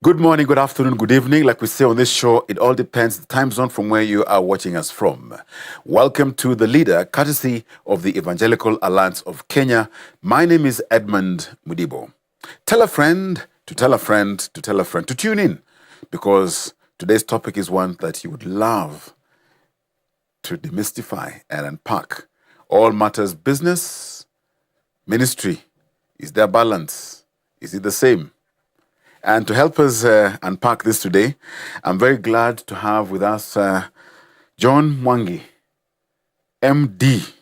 Good morning, good afternoon, good evening. Like we say on this show, it all depends the time zone from where you are watching us from. Welcome to The Leader, courtesy of the Evangelical Alliance of Kenya. My name is Edmund Mudibo. Tell a friend to tell a friend to tell a friend to tune in, because today's topic is one that you would love to demystify and unpack. All matters business, ministry. Is there balance? Is it the same? And to help us unpack this today, I'm very glad to have with us John Mwangi, MD,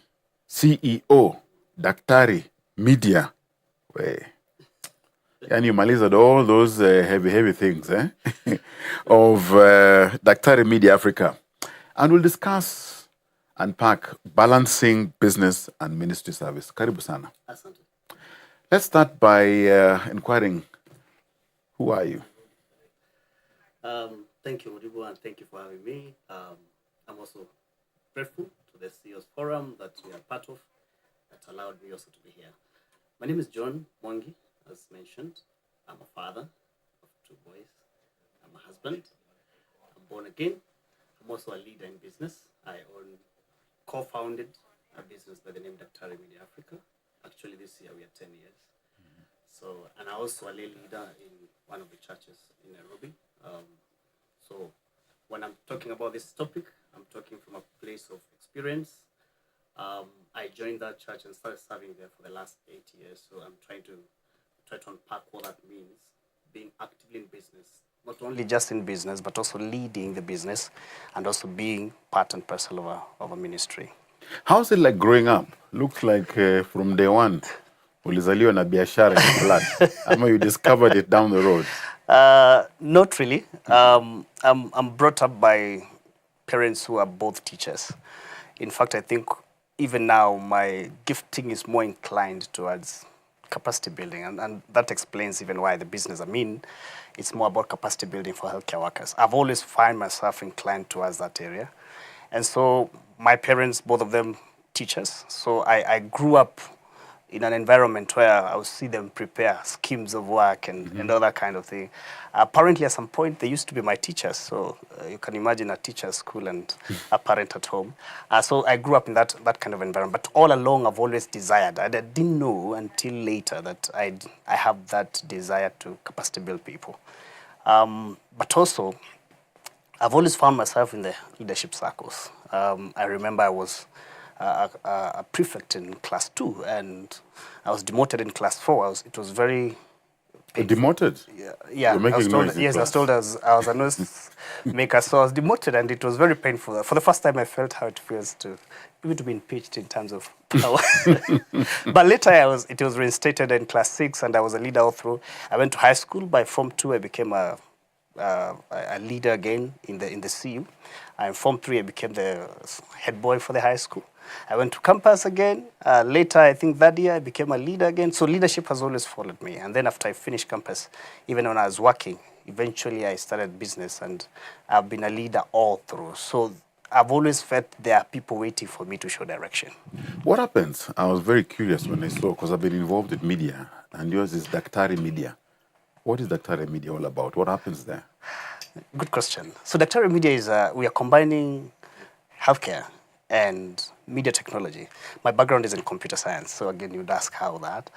CEO, Daktari Media. And you maliza all those heavy things of Daktari Media Africa. And we'll discuss, unpack balancing business and ministry service. Karibu sana. Asante. Let's start by inquiring, who are you? Thank you, Mudibo, and thank you for having me. I'm also grateful to the CEO's Forum that we are part of, that allowed me also to be here. My name is John Mwangi, as mentioned. I'm a father of 2 boys. I'm a husband. I'm born again. I'm also a leader in business. I co-founded a business by the name Daktari Media Africa. Actually, this year we are 10 years. So, and I also a lay leader in one of the churches in Nairobi. So when I'm talking about this topic, I'm talking from a place of experience. I joined that church and started serving there for the last 8 years. So I'm trying to unpack what that means, being actively in business. Not only just in business, but also leading the business and also being part and parcel of a ministry. How's it like growing up? Looks like from day one, ulizaliwa na biashara in blood. Ama you discovered it down the road? Not really. I'm brought up by parents who are both teachers. In fact, I think even now my gifting is more inclined towards capacity building, and that explains even why the business I'm in, it's more about capacity building for healthcare workers. I've always find myself inclined towards that area. And so my parents, both of them teachers, so I grew up in an environment where I would see them prepare schemes of work and all that kind of thing. Apparently, at some point, they used to be my teachers. So you can imagine a teacher's school and a parent at home. So I grew up in that kind of environment. But all along, I've always desired. I didn't know until later that I have that desire to capacity build people. But also, I've always found myself in the leadership circles. I remember I was a prefect in class 2, and I was demoted in class 4. It was very painful. Demoted? Yeah. You're making noise in I was told I was a noise maker, so I was demoted, and it was very painful. For the first time, I felt how it feels to be impeached in terms of power. But later, it was reinstated in class 6, and I was a leader all through. I went to high school. By Form 2, I became a leader again in the CU. In Form 3, I became the head boy for the high school. I went to campus again. Later, I think that year, I became a leader again. So leadership has always followed me. And then after I finished campus, even when I was working, eventually I started business, and I've been a leader all through. So I've always felt there are people waiting for me to show direction. What happens? I was very curious when I saw, because I've been involved with media, and yours is Daktari Media. What is Daktari Media all about? What happens there? Good question. So Daktari Media is, we are combining healthcare and media technology. My background is in computer science, so again, you'd ask how that.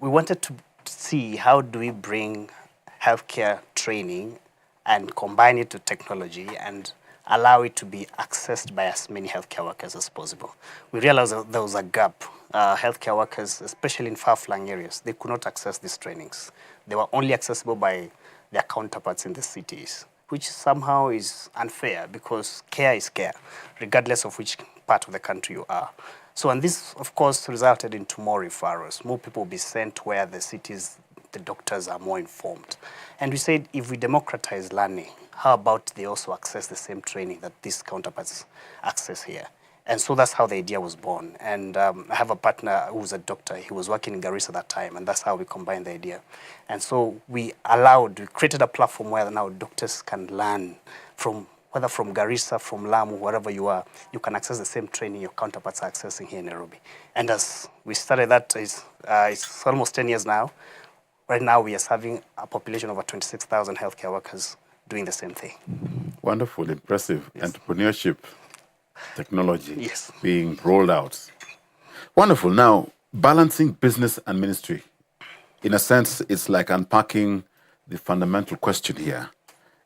We wanted to see how do we bring healthcare training and combine it to technology and allow it to be accessed by as many healthcare workers as possible. We realized that there was a gap. Healthcare workers, especially in far-flung areas, they could not access these trainings. They were only accessible by their counterparts in the cities, which somehow is unfair, because care is care, regardless of which part of the country you are. So, and this, of course, resulted into more referrals. More people will be sent where the cities, the doctors are more informed. And we said, if we democratize learning, how about they also access the same training that these counterparts access here? And so that's how the idea was born. And I have a partner who's a doctor. He was working in Garissa at that time, and that's how we combined the idea. And so we created a platform where now doctors can learn from, whether from Garissa, from Lamu, wherever you are, you can access the same training your counterparts are accessing here in Nairobi. And as we started that, it's almost 10 years now. right now we are serving a population of over 26,000 healthcare workers doing the same thing. Wonderful, impressive. Yes. Entrepreneurship, technology Yes. being rolled out. Wonderful. Now, balancing business and ministry. In a sense, it's like unpacking the fundamental question here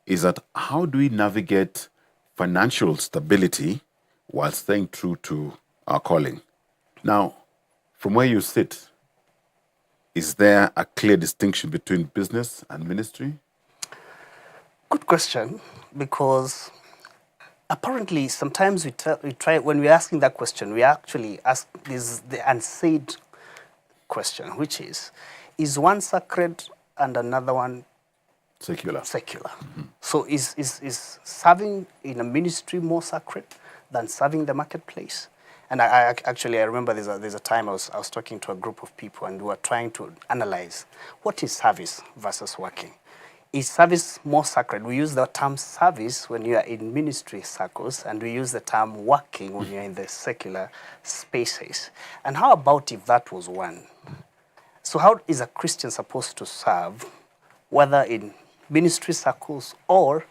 is that how do we navigate financial stability while staying true to our calling? Now, from where you sit, is there a clear distinction between business and ministry? Good question, because apparently sometimes we try when we're asking that question, we actually ask this the unsaid question, which is one sacred and another one Secular. secular? So is serving in a ministry more sacred than serving the marketplace? And I remember there's a time I was talking to a group of people and we were trying to analyze what is service versus working. Is service more sacred? We use the term service when you are in ministry circles, and we use the term working when you're in the secular spaces. And how about if that was one? So how is a Christian supposed to serve, whether in ministry circles or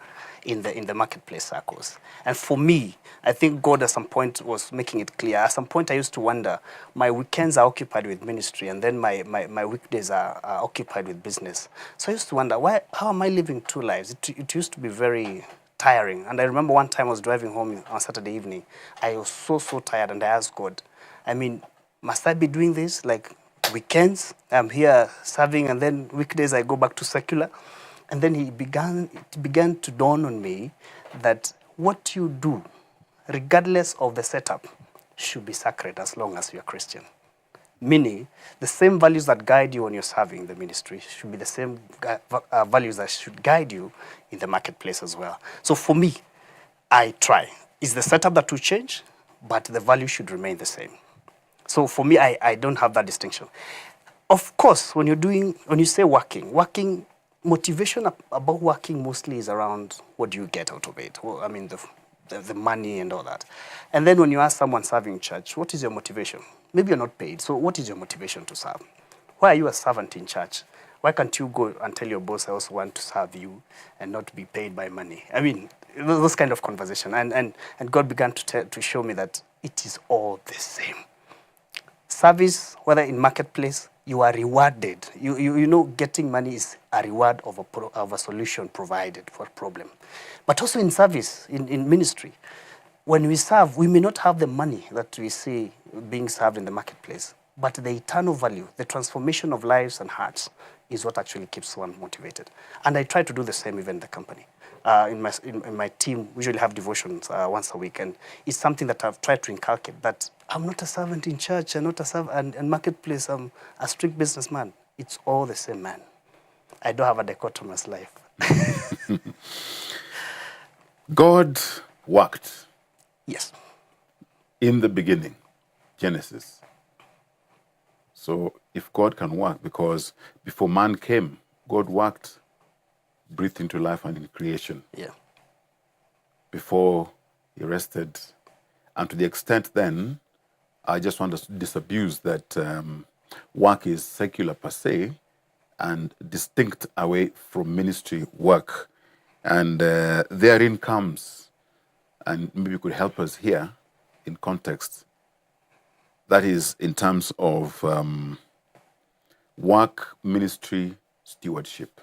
in the marketplace circles? And for me, I think God at some point was making it clear. At some point I used to wonder, my weekends are occupied with ministry and then my weekdays are occupied with business. So I used to wonder, how am I living two lives? It used to be very tiring. And I remember one time I was driving home on Saturday evening. I was so tired, and I asked God, I mean, must I be doing this? Like weekends, I'm here serving, and then weekdays I go back to secular. And then it began to dawn on me that what you do, regardless of the setup, should be sacred as long as you're Christian. Meaning, the same values that guide you when you're serving the ministry should be the same values that should guide you in the marketplace as well. So for me, I try. It's the setup that will change, but the value should remain the same. So for me, I don't have that distinction. Of course, when you say working, motivation about working mostly is around what do you get out of it. Well, I mean, the money and all that. And then when you ask someone serving church, what is your motivation? Maybe you're not paid. So what is your motivation to serve? Why are you a servant in church? Why can't you go and tell your boss, I also want to serve you and not be paid by money? I mean, those kind of conversation. And God began to show me that it is all the same. Service, whether in marketplace, you are rewarded. You know, getting money is a reward of a solution provided for a problem. But also in service, in ministry, when we serve, we may not have the money that we see being served in the marketplace, but the eternal value, the transformation of lives and hearts is what actually keeps one motivated. And I try to do the same even in the company. In my team, we usually have devotions once a week, and it's something that I've tried to inculcate, that I'm not a servant in church, I'm not a servant in marketplace, I'm a strict businessman. It's all the same, man. I don't have a dichotomous life. God worked. Yes. In the beginning, Genesis. So if God can work, because before man came, God worked, breathed into life and in creation. Yeah. Before he rested. And to the extent then, I just want to disabuse that work is secular per se and distinct away from ministry work. And therein comes, and maybe you could help us here in context, that is in terms of work, ministry, stewardship.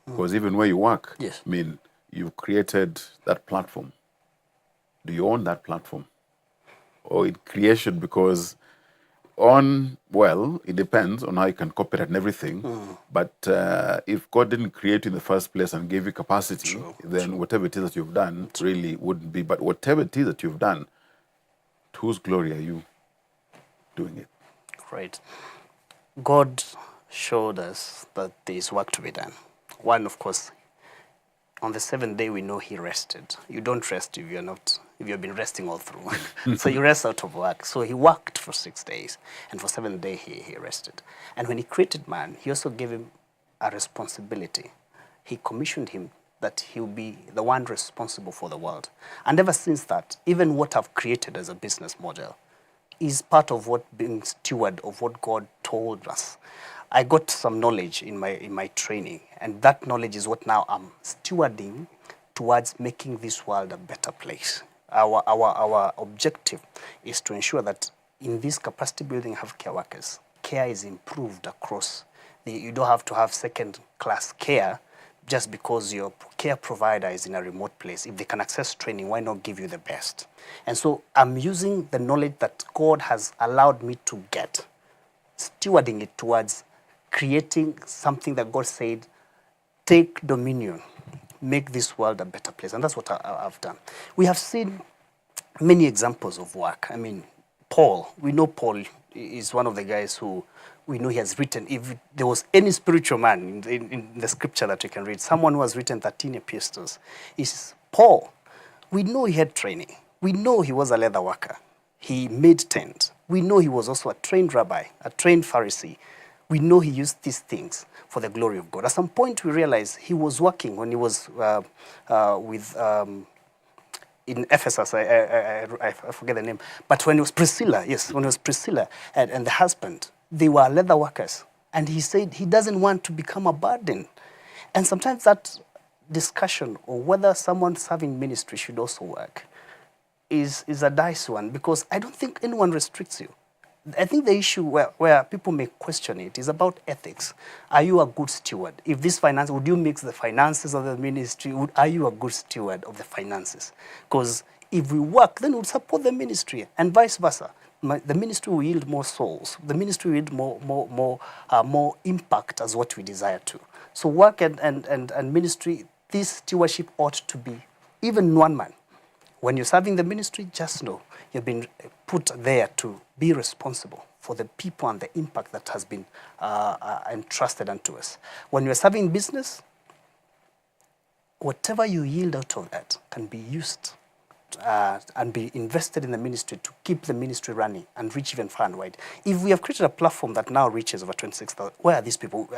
Because even where you work, yes. I mean, you've created that platform. Do you own that platform? Or in creation, because it depends on how you can copyright and everything. But if God didn't create you in the first place and gave you capacity, then whatever it is that you've done really wouldn't be. But whatever it is that you've done, to whose glory are you doing it? Right. God showed us that there is work to be done. One, of course, on the seventh day we know he rested. You don't rest if you've been resting all through. So you rest out of work. So he worked for 6 days, and for 7th day he rested. And when he created man, he also gave him a responsibility. He commissioned him that he'll be the one responsible for the world. And ever since that, even what I've created as a business model is part of what being steward of what God told us. I got some knowledge in my training, and that knowledge is what now I'm stewarding towards making this world a better place. Our objective is to ensure that in this capacity building healthcare workers, care is improved across. You don't have to have second-class care just because your care provider is in a remote place. If they can access training, why not give you the best? And so I'm using the knowledge that God has allowed me to get, stewarding it towards creating something that God said, take dominion, make this world a better place. And that's what I've done. We have seen many examples of work. I mean, Paul, we know Paul is one of the guys who we know he has written, if there was any spiritual man in the scripture that you can read, someone who has written 13 epistles, is Paul. We know he had training. We know he was a leather worker. He made tents. We know he was also a trained rabbi, a trained Pharisee. We know he used these things for the glory of God. At some point, we realized he was working when he was in Ephesus, I forget the name, but when it was Priscilla, yes, when it was Priscilla and the husband, they were leather workers. And he said he doesn't want to become a burden. And sometimes that discussion or whether someone serving ministry should also work is a dicey one, because I don't think anyone restricts you. I think the issue where people may question it is about ethics. Are you a good steward? If this finance, would you mix the finances of the ministry? Are you a good steward of the finances? Because if we work, then we'll support the ministry, and vice versa. The ministry will yield more souls. The ministry will yield more impact as what we desire to. So work and ministry, this stewardship ought to be even one man. When you're serving the ministry, just know you've been put there to be responsible for the people and the impact that has been entrusted unto us. When you're serving business, whatever you yield out of that can be used and be invested in the ministry to keep the ministry running and reach even far and wide. If we have created a platform that now reaches over 26,000, where are these people?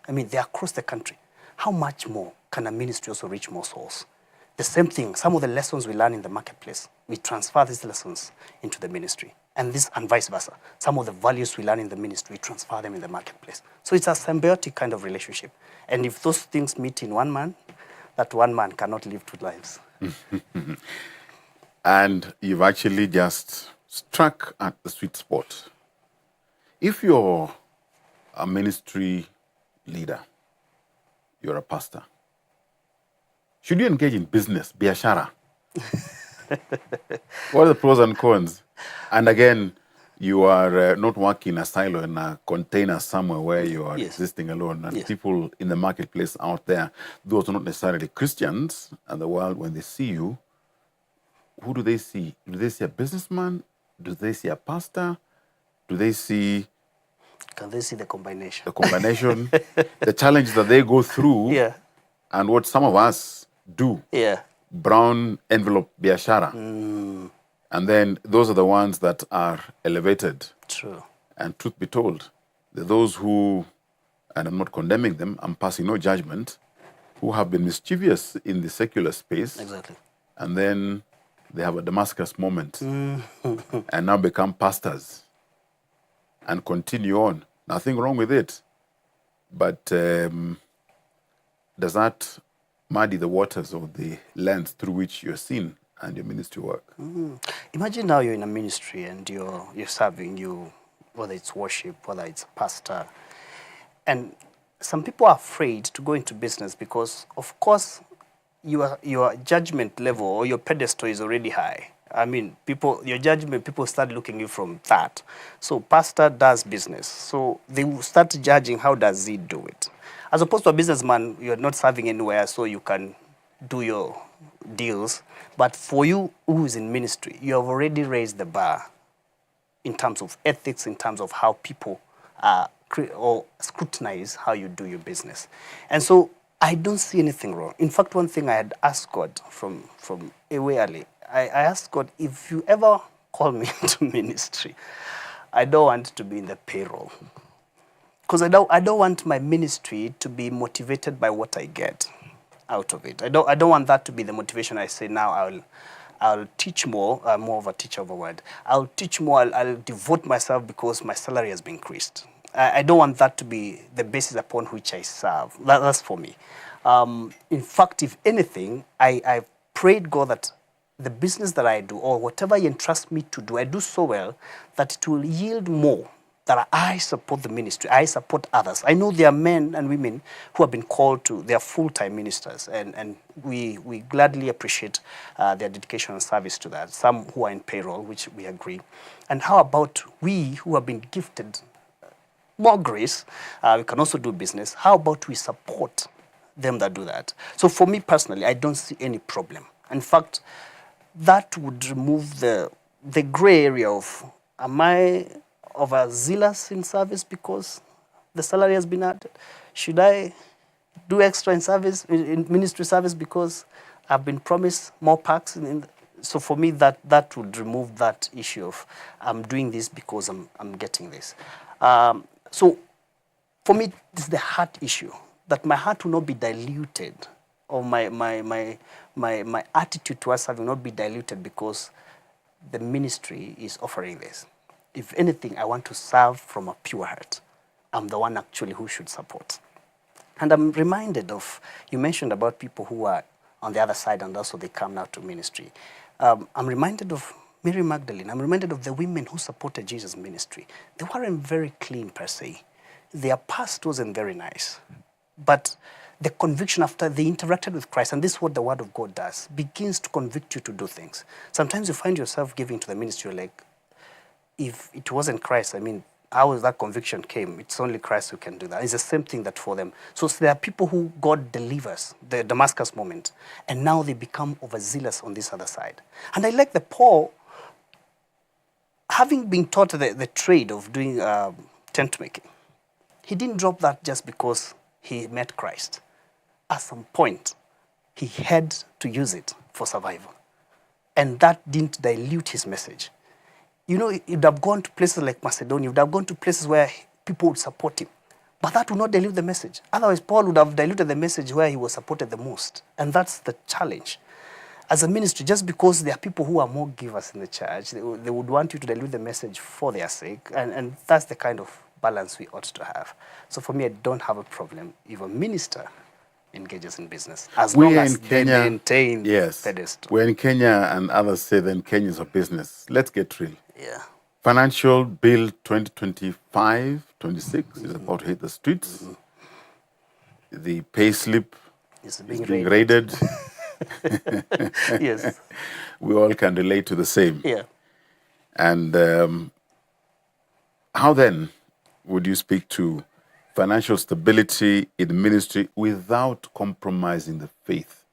I mean, they're across the country. How much more can a ministry also reach more souls? The same thing, some of the lessons we learn in the marketplace, we transfer these lessons into the ministry, and vice versa. Some of the values we learn in the ministry, we transfer them in the marketplace. So it's a symbiotic kind of relationship. And if those things meet in one man, that one man cannot live two lives. And you've actually just struck at the sweet spot. If you're a ministry leader, you're a pastor, should you engage in business, biashara? What are the pros and cons? And again, you are not working in a silo in a container somewhere where you are existing alone. And people in the marketplace out there, those are not necessarily Christians, and the world, when they see you, who do they see? Do they see a businessman? Do they see a pastor? Do they see... Can they see the combination? The combination, the challenge that they go through, and what some of us do. Brown envelope biashara. And then those are the ones that are elevated. True. And truth be told, those who, and I'm not condemning them, I'm passing no judgment, who have been mischievous in the secular space. Exactly. And then they have a Damascus moment and now become pastors and continue on. Nothing wrong with it. But does that muddy the waters of the lens through which you're seen and your ministry work? Imagine now you're in a ministry and you're serving, whether it's worship, whether it's a pastor. And some people are afraid to go into business because, of course, your judgment level or your pedestal is already high. I mean, your judgment, people start looking at you from that. So pastor does business. So they will start judging, how does he do it? As opposed to a businessman, you're not serving anywhere, so you can do your deals. But for you who is in ministry, you have already raised the bar in terms of ethics, in terms of how people or scrutinize how you do your business. And so I don't see anything wrong. In fact, one thing I had asked God from a way early, I asked God, if you ever call me into ministry, I don't want to be in the payroll. Because I don't want my ministry to be motivated by what I get out of it. I don't want that to be the motivation. I say now I'll teach more. I'm more of a teacher of a word. I'll teach more. I'll devote myself because my salary has been increased. I don't want that to be the basis upon which I serve. That's for me. In fact, if anything, I prayed God that the business that I do or whatever you entrust me to do, I do so well that it will yield more, that I support the ministry, I support others. I know there are men and women who have been called to, they are full-time ministers, and we gladly appreciate their dedication and service to that. Some who are in payroll, which we agree. And how about we who have been gifted more grace, we can also do business. How about we support them that do that? So for me personally, I don't see any problem. In fact, that would remove the gray area of, am I overzealous in service because the salary has been added? Should I do extra in service, in ministry service, because I've been promised more perks? So for me, that would remove that issue of I'm doing this because I'm getting this. So for me, this is the heart issue, that my heart will not be diluted, or my attitude towards serving will not be diluted because the ministry is offering this. If anything, I want to serve from a pure heart. I'm the one actually who should support. And I'm reminded of, you mentioned about people who are on the other side and also they come now to ministry. I'm reminded of Mary Magdalene. I'm reminded of the women who supported Jesus' ministry. They weren't very clean per se. Their past wasn't very nice. But the conviction after they interacted with Christ, and this is what the Word of God does, begins to convict you to do things. Sometimes you find yourself giving to the ministry, you're like, if it wasn't Christ, I mean, how that conviction came? It's only Christ who can do that. It's the same thing that for them. So there are people who God delivers, the Damascus moment, and now they become overzealous on this other side. And I like that Paul, having been taught the trade of doing tent making, he didn't drop that just because he met Christ. At some point, he had to use it for survival. And that didn't dilute his message. You know, he would have gone to places like Macedonia, he would have gone to places where people would support him. But that would not dilute the message. Otherwise, Paul would have diluted the message where he was supported the most. And that's the challenge. As a ministry, just because there are people who are more givers in the church, they would want you to dilute the message for their sake. And that's the kind of balance we ought to have. So for me, I don't have a problem if a minister engages in business, as long as they maintain pedestal. We're in Kenya, and others say then Kenya is a business. Let's get real. Yeah. Financial Bill 2025-26 is about to hit the streets. The pay slip is being raided. Yes. We all can relate to the same. Yeah. And how then would you speak to financial stability in the ministry without compromising the faith?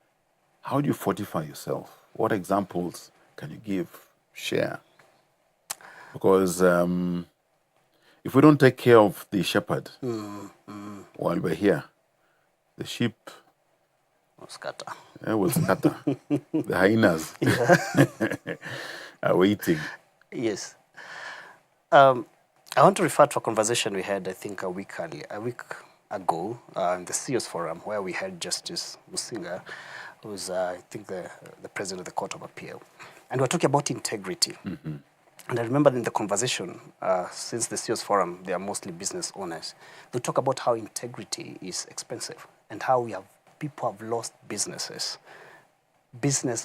How do you fortify yourself? What examples can you give, share? Because if we don't take care of the shepherd while we're here, the sheep will scatter. The hyenas are waiting. Yes. I want to refer to a conversation we had, I think, a week ago, in the CEOs Forum, where we had Justice Musinga, who's, I think, the president of the Court of Appeal. And we're talking about integrity. Mm-hmm. And I remember in the conversation, since the CEOs Forum, they are mostly business owners, they talk about how integrity is expensive and how people have lost business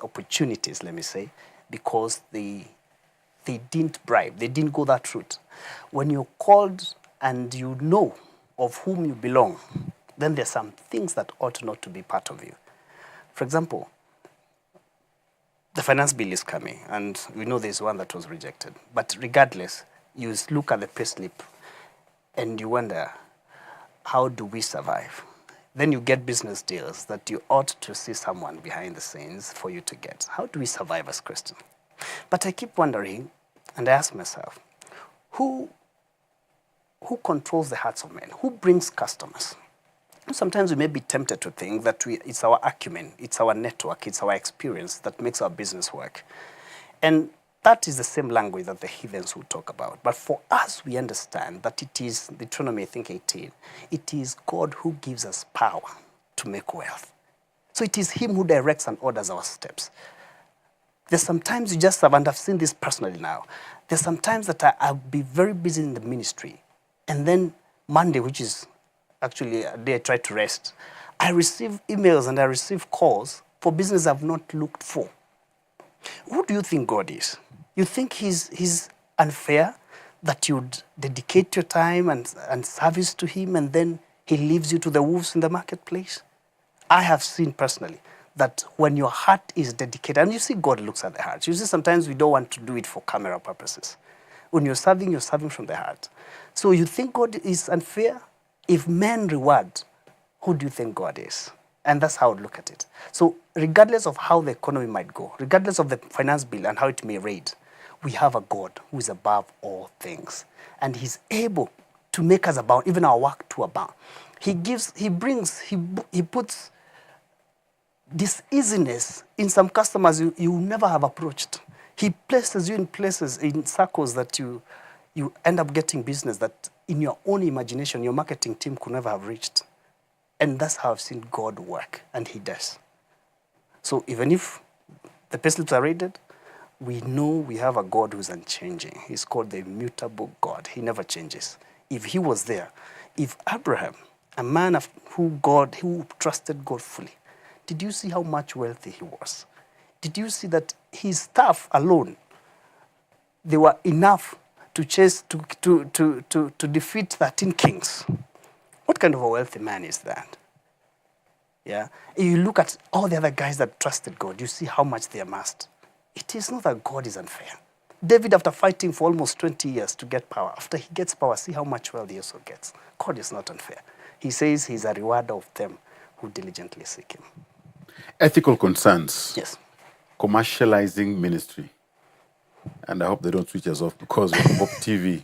opportunities, let me say, because they didn't bribe, they didn't go that route. When you're called and you know of whom you belong, then there's some things that ought not to be part of you. For example, the finance bill is coming, and we know there's one that was rejected. But regardless, you look at the payslip and you wonder, how do we survive? Then you get business deals that you ought to see someone behind the scenes for you to get. How do we survive as Christians? But I keep wondering, and I ask myself, who controls the hearts of men? Who brings customers? Sometimes we may be tempted to think that it's our acumen, it's our network, it's our experience that makes our business work. And that is the same language that the heathens will talk about. But for us, we understand that it is, Deuteronomy, I think 18, it is God who gives us power to make wealth. So it is him who directs and orders our steps. There's sometimes you just have, and I've seen this personally now, there's sometimes that I'll be very busy in the ministry, and then Monday, which is actually a day I try to rest, I receive emails and I receive calls for business I've not looked for. Who do you think God is? You think he's unfair that you'd dedicate your time and service to him and then he leaves you to the wolves in the marketplace? I have seen personally that when your heart is dedicated, and you see God looks at the heart. You see sometimes we don't want to do it for camera purposes. When you're serving from the heart. So you think God is unfair? If men reward, who do you think God is? And that's how I would look at it. So regardless of how the economy might go, regardless of the finance bill and how it may raid, we have a God who is above all things. And he's able to make us abound, even our work to abound. He puts this easiness in some customers you never have approached. He places you in places, in circles that you end up getting business that in your own imagination, your marketing team could never have reached. And that's how I've seen God work, and he does. So even if the payslips are raided, we know we have a God who's unchanging. He's called the immutable God. He never changes. If he was there, if Abraham, a man who trusted God fully, did you see how much wealthy he was? Did you see that his staff alone, they were enough to defeat 13 kings? What kind of a wealthy man is that? Yeah. You look at all the other guys that trusted God, you see how much they amassed. It is not that God is unfair. David, after fighting for almost 20 years to get power, after he gets power, see how much wealth he also gets. God is not unfair. He says he's a rewarder of them who diligently seek him. Ethical concerns. Yes. Commercializing ministry. And I hope they don't switch us off because we're Hope TV.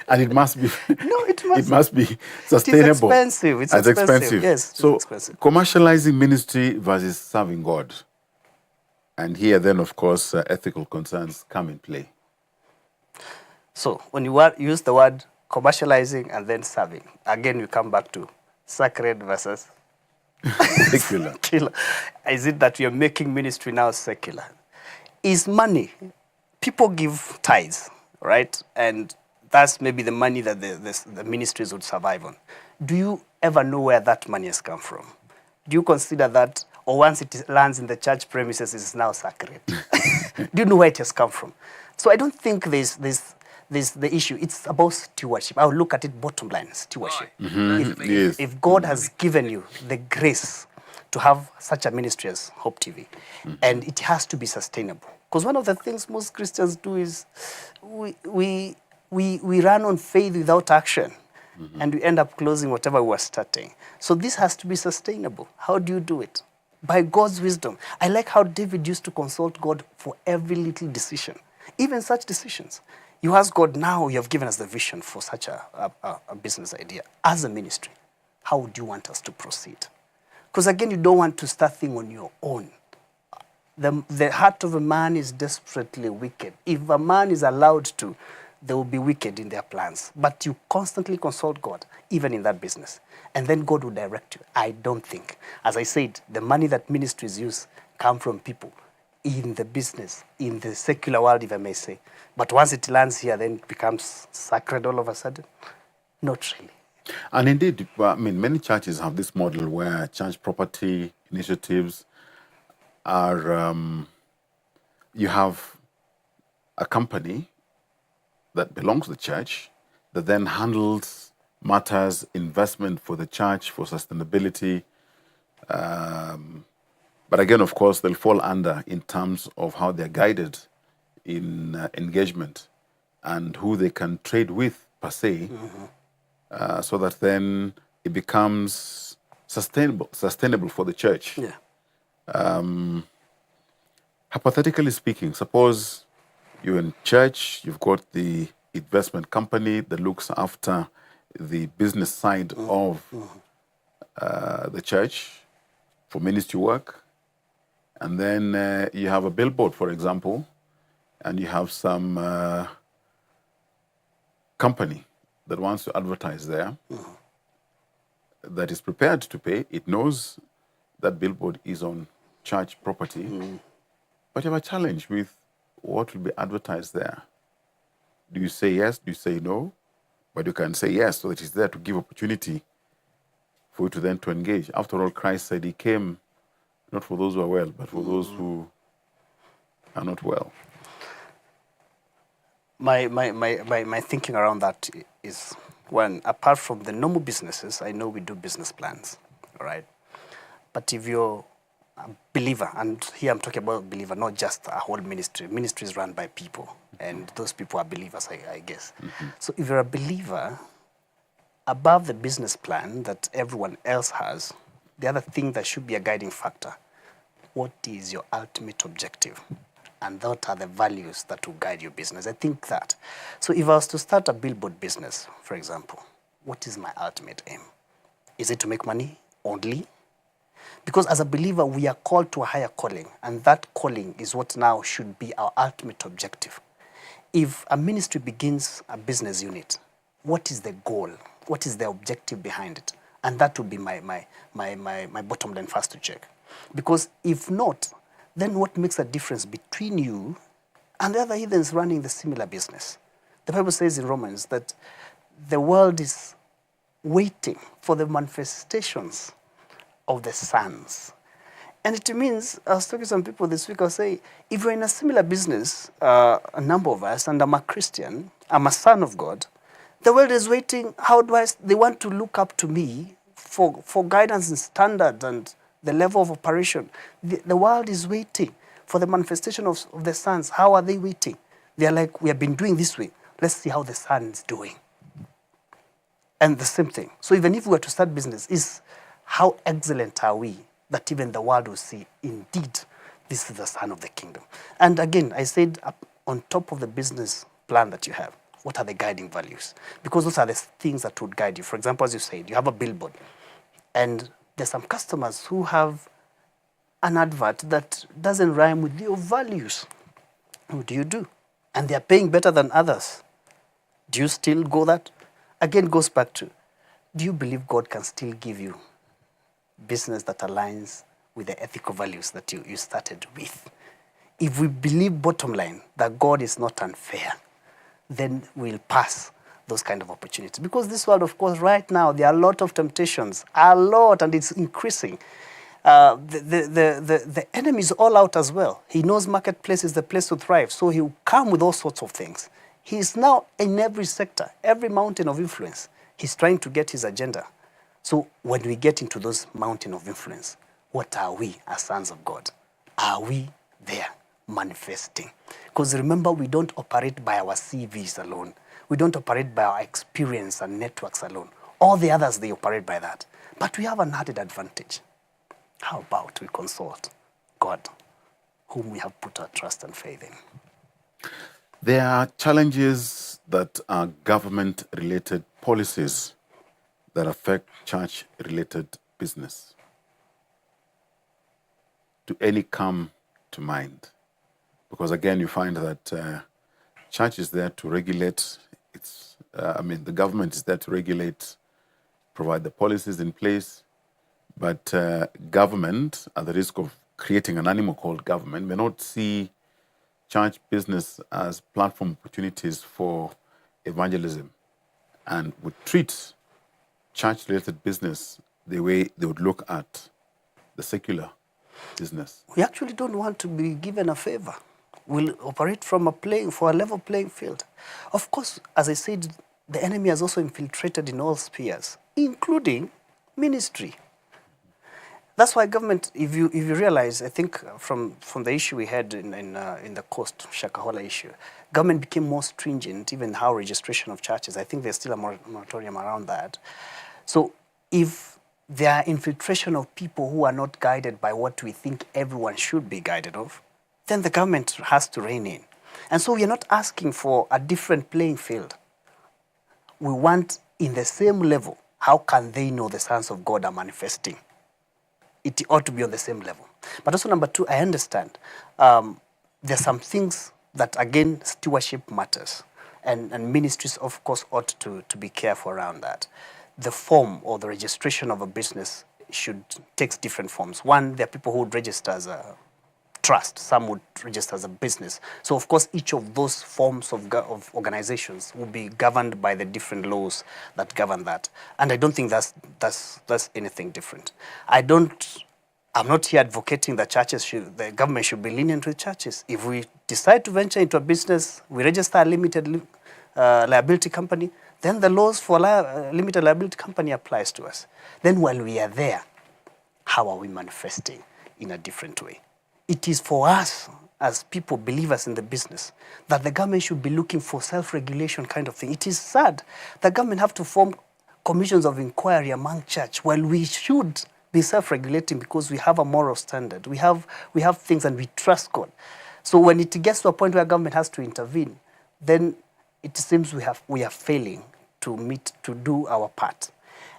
And it must be it must be sustainable. It's expensive. It's expensive. Yes. So expensive. Commercializing ministry versus serving God. And here then, of course, ethical concerns come in play. So when you use the word commercializing and then serving, again you come back to sacred versus secular. Is it that we are making ministry now secular? Is money. People give tithes, right? And that's maybe the money that the ministries would survive on. Do you ever know where that money has come from? Do you consider that, or once it lands in the church premises, it's now sacred? Do you know where it has come from? So I don't think there's the issue. It's about stewardship. I'll look at it bottom line, stewardship. Yes. If God has given you the grace to have such a ministry as Hope TV, and it has to be sustainable. Because one of the things most Christians do is we run on faith without action, and we end up closing whatever we were starting. So this has to be sustainable. How do you do it? By God's wisdom. I like how David used to consult God for every little decision, even such decisions. You ask God, now you have given us the vision for such a business idea. As a ministry, how would you want us to proceed? Because again, you don't want to start things on your own. The heart of a man is desperately wicked. If a man is allowed to, they will be wicked in their plans. But you constantly consult God, even in that business. And then God will direct you. I don't think. As I said, the money that ministries use come from people in the business, in the secular world, if I may say. But once it lands here, then it becomes sacred all of a sudden. Not really. And indeed, I mean, many churches have this model where church property initiatives are, you have a company that belongs to the church that then handles matters, investment for the church, for sustainability. But again, of course, they'll fall under in terms of how they're guided in engagement and who they can trade with, per se, so that then it becomes sustainable for the church. Yeah. Hypothetically speaking, suppose you're in church, you've got the investment company that looks after the business side of the church for ministry work, and then you have a billboard, for example, and you have some company that wants to advertise there, that is prepared to pay. It knows that billboard is on church property, but you have a challenge with what will be advertised there. Do you say yes? Do you say no? But you can say yes, so it is there to give opportunity for you to then to engage. After all, Christ said he came not for those who are well, but for those who are not well. My thinking around that is, when apart from the normal businesses, I know we do business plans, all right? But if you're a believer, and here I'm talking about believer, not just a whole ministry. Ministry is run by people, and those people are believers, I guess. So if you're a believer, above the business plan that everyone else has, the other thing that should be a guiding factor, what is your ultimate objective? And what are the values that will guide your business? I think that. So if I was to start a billboard business, for example, what is my ultimate aim? Is it to make money only? Because as a believer, we are called to a higher calling, and that calling is what now should be our ultimate objective. If a ministry begins a business unit, what is the goal? What is the objective behind it? And that would be my bottom line first to check. Because if not, then what makes a difference between you and the other heathens running the similar business? The Bible says in Romans that the world is waiting for the manifestations of the sons. And it means, I was talking to some people this week, I was saying, if you're in a similar business, a number of us, and I'm a Christian, I'm a son of God, the world is waiting, they want to look up to me for guidance and standard and the level of operation. The world is waiting for the manifestation of the sons. How are they waiting? They're like, we have been doing this way. Let's see how the son is doing. And the same thing. So even if we were to start business, is how excellent are we that even the world will see, indeed, this is the son of the kingdom. And again, I said, on top of the business plan that you have, what are the guiding values? Because those are the things that would guide you. For example, as you said, you have a billboard, and there's some customers who have an advert that doesn't rhyme with your values. What do you do? And they're paying better than others. Do you still go that? Again, goes back to, do you believe God can still give you business that aligns with the ethical values that you started with? If we believe, bottom line, that God is not unfair, then we'll pass those kind of opportunities. Because this world, of course, right now, there are a lot of temptations, and it's increasing. The enemy is all out as well. He knows marketplace is the place to thrive, so he'll come with all sorts of things. He's now in every sector, every mountain of influence. He's trying to get his agenda. So when we get into those mountain of influence, what are we as sons of God? Are we there manifesting? Because remember, we don't operate by our CVs alone. We don't operate by our experience and networks alone. All the others, they operate by that. But we have an added advantage. How about we consult God, whom we have put our trust and faith in? There are challenges that are government-related policies that affect church-related business. Do any come to mind? Because again, you find that church is there to regulate. The government is there to regulate, provide the policies in place. But government, at the risk of creating an animal called government, may not see church business as platform opportunities for evangelism, and would treat church-related business the way they would look at the secular business. We actually don't want to be given a favor. We'll operate from a level playing field. Of course, as I said, the enemy has also infiltrated in all spheres, including ministry. That's why government, if you realize, I think from the issue we had in the Coast, Shakahola issue, government became more stringent, even how registration of churches. I think there's still a moratorium around that. So if there are infiltration of people who are not guided by what we think everyone should be guided of, then the government has to rein in. And so we are not asking for a different playing field. We want, in the same level, how can they know the sons of God are manifesting? It ought to be on the same level. But also, number two, I understand there's some things that, again, stewardship matters. And ministries, of course, ought to be careful around that. The form or the registration of a business takes different forms. One, there are people who would register as a trust, some would register as a business. So of course, each of those forms of organizations will be governed by the different laws that govern that. And I don't think that's anything different. I'm not here advocating that the government should be lenient with churches. If we decide to venture into a business, we register a limited liability company, then the laws for limited liability company applies to us. Then while we are there, how are we manifesting in a different way? It is for us as people, believers in the business, that the government should be looking for self-regulation kind of thing. It is sad the government have to form commissions of inquiry among church while we should be self-regulating because we have a moral standard. We have things and we trust God. So when it gets to a point where government has to intervene, then it seems we are failing to do our part.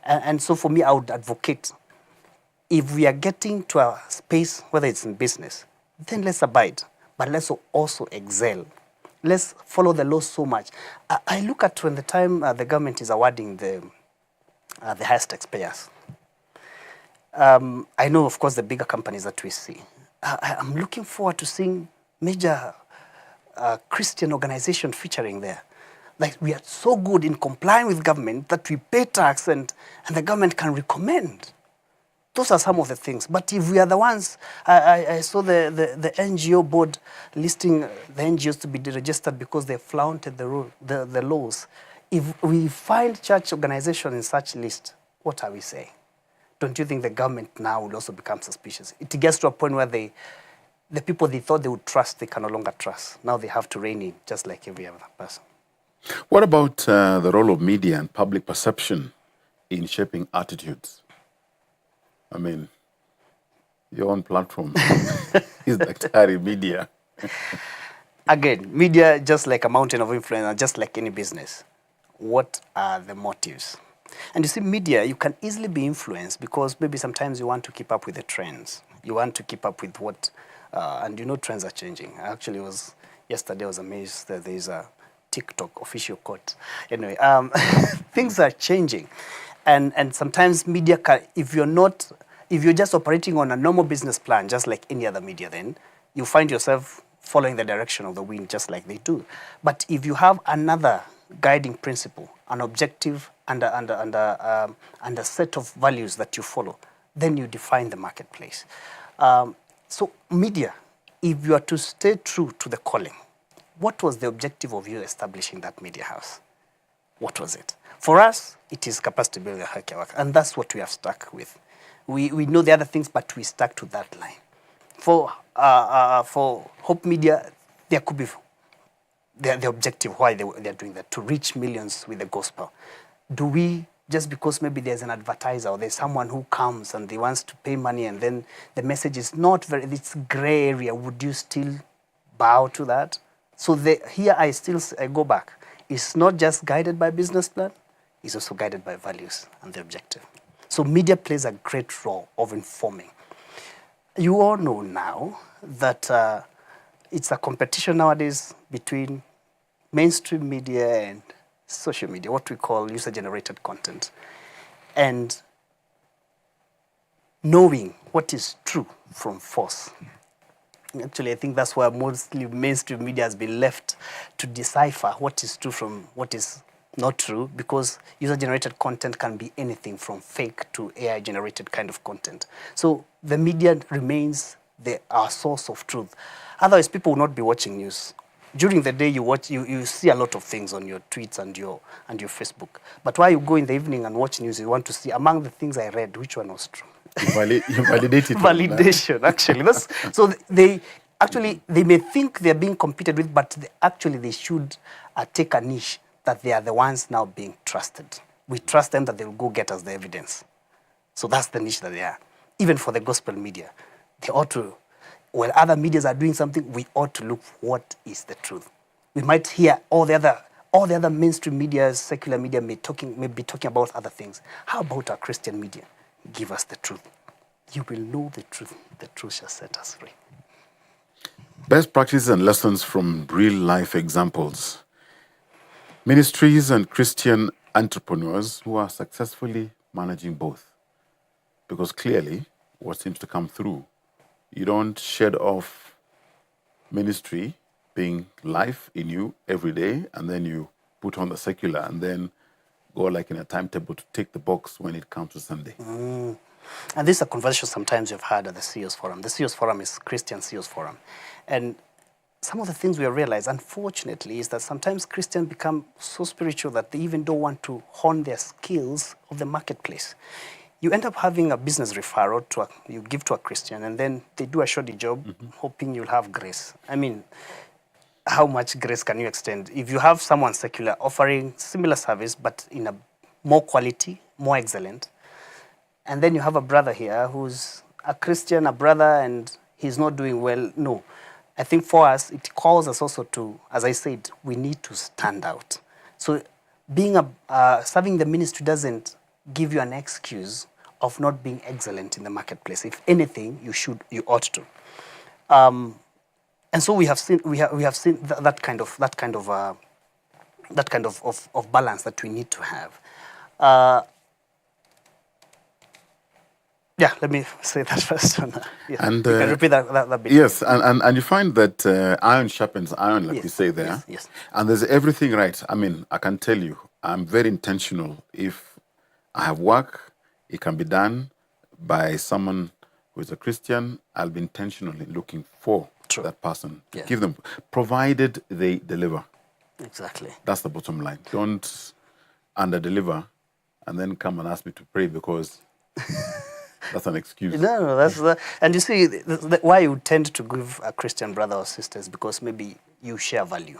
And so for me, I would advocate, if we are getting to a space, whether it's in business, then let's abide, but let's also excel. Let's follow the law so much. I look at when the time the government is awarding the highest taxpayers. I know, of course, the bigger companies that we see. I'm looking forward to seeing major Christian organizations featuring there. Like, we are so good in complying with government that we pay tax and the government can recommend. Those are some of the things. But if we are the ones, I saw the NGO board listing the NGOs to be registered because they flaunted the laws. If we find church organization in such list, what are we saying? Don't you think the government now will also become suspicious? It gets to a point where the people they thought they would trust, they can no longer trust. Now they have to rein in, just like every other person. What about the role of media and public perception in shaping attitudes? I mean, your own platform is Daktari Media. Again, media, just like a mountain of influence, just like any business. What are the motives? And you see, media, you can easily be influenced because maybe sometimes you want to keep up with the trends. You want to keep up with what, and you know trends are changing. Yesterday I was amazed that there is a TikTok official quote. Anyway, things are changing. And sometimes media if you're just operating on a normal business plan, just like any other media, then you find yourself following the direction of the wind, just like they do. But if you have another guiding principle, an objective, and a set of values that you follow, then you define the marketplace. So media, if you are to stay true to the calling, what was the objective of you establishing that media house? What was it? For us, it is capacity building healthcare work, and that's what we have stuck with. We know the other things, but we stuck to that line. For Hope Media, there could be the objective why they're doing that, to reach millions with the gospel. Do we, just because maybe there's an advertiser or there's someone who comes and they wants to pay money and then the message is not it's gray area, would you still bow to that? So here I go back. It's not just guided by business plan, it's also guided by values and the objective. So media plays a great role of informing. You all know now that it's a competition nowadays between mainstream media and social media, what we call user-generated content. And knowing what is true from false. Actually, I think that's why mostly mainstream media has been left to decipher what is true from what is not true, because user-generated content can be anything from fake to AI-generated kind of content. So the media remains our source of truth. Otherwise, people will not be watching news. During the day, you see a lot of things on your tweets and your Facebook. But while you go in the evening and watch news, you want to see, among the things I read, which one was true. You validate it. Validation, actually. So they may think they're being competed with, but they should take a niche that they are the ones now being trusted. We trust them that they will go get us the evidence. So that's the niche that they are. Even for the gospel media, they ought to, while other medias are doing something, we ought to look for what is the truth. We might hear all the other mainstream media, secular media may be talking about other things. How about our Christian media? Give us the truth. You will know the truth. The truth shall set us free. Best practices and lessons from real-life examples. Ministries and Christian entrepreneurs who are successfully managing both. Because clearly, what seems to come through, you don't shed off ministry being life in you every day, and then you put on the secular, and then go like in a timetable to tick the box when it comes to Sunday. And this is a conversation sometimes we've had at the CEOs Forum. The CEOs Forum is Christian CEOs Forum. And some of the things we realize, unfortunately, is that sometimes Christians become so spiritual that they even don't want to hone their skills of the marketplace. You end up having a business referral you give to a Christian, and then they do a shoddy job, hoping you'll have grace. I mean, how much grace can you extend? If you have someone secular offering similar service, but in a more quality, more excellent, and then you have a brother here who's a Christian, a brother, and he's not doing well. No. I think for us, it calls us also to, as I said, we need to stand out. So serving the ministry doesn't give you an excuse of not being excellent in the marketplace. If anything, you ought to. And so we have seen that kind of balance that we need to have. Yeah, let me say that first. Yes. And you can repeat that bit. Yes, and you find that iron sharpens iron, like Yes, you say there. yes, yes. And there's everything right. I mean, I can tell you, I'm very intentional. If I have work, it can be done by someone who is a Christian. I'll be intentionally looking for True. that person to Yeah. give them, provided they deliver. Exactly. That's the bottom line. Don't under-deliver and then come and ask me to pray, because that's an excuse. No, that's and you see why you tend to give a Christian brother or sister is because maybe you share value.